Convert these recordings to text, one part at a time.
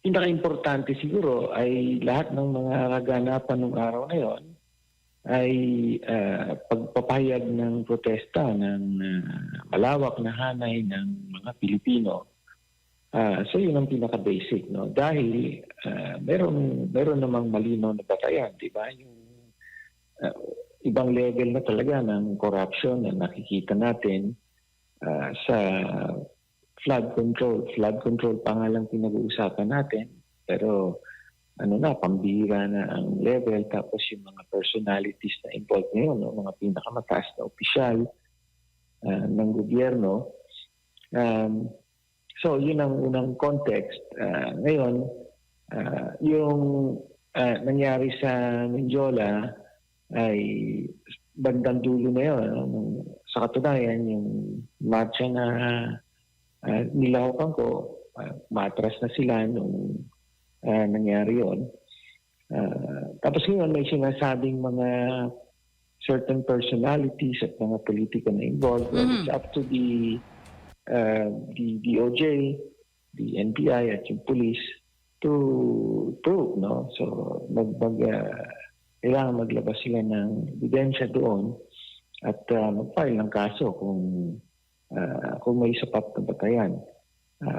pinakaimportante siguro ay lahat ng mga kaganapan nung araw na yon ay pagpapahayag ng protesta ng malawak na hanay ng mga Pilipino. So yun ang pinaka-basic, no? Dahil meron namang malinaw na batayan, di ba? Yung ibang level na talaga ng corruption na nakikita natin sa flood control. Flood control pa nga lang pinag-uusapan natin. Pero pambihira na ang level. Tapos yung mga personalities na involved ngayon, no? Mga pinakamataas na opisyal ng gobyerno. So yun ang unang context. Ngayon, yung nangyari sa Mindiola ay bandang dulo na yun. No? Sa katunayan, yung marcha na nilahukan ko, matras na sila nung nangyari yun. Tapos ngayon may sinasabing mga certain personalities at mga politiko na involved. Well, it's up to the DOJ, the NBI at yung police to prove, no? So kailangan maglabas sila ng ebidensya doon at mag-file ng kaso kung may sapat na batayan.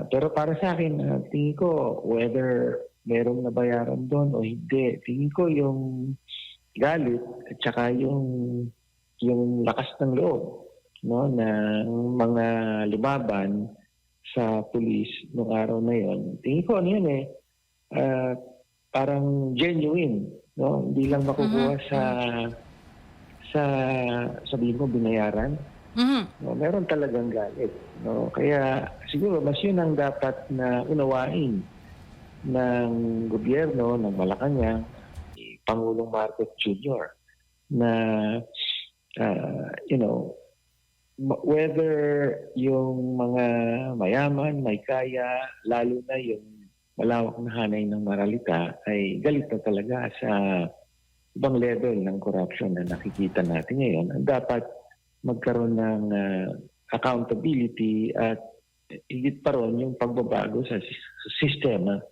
Pero para sa akin, tingin ko whether merong nabayaran doon o hindi, tingin ko yung galit at saka yung lakas ng loob, no, ng mga lumaban sa pulis noong araw na yon. Tingin ko parang genuine, no? Hindi lang makukuha sa sabihin mo binayaran. No, meron talagang galit, no? Kaya siguro mas yun ang dapat na unawain ng gobyerno ng Malacanang, ni Pangulong Marcos Jr. na whether yung mga mayaman, may kaya, lalo na yung malawak na hanay ng maralita ay galit na talaga sa ibang level ng corruption na nakikita natin ngayon. Ang dapat magkaroon ng accountability at higit pa ron yung pagbabago sa sistema.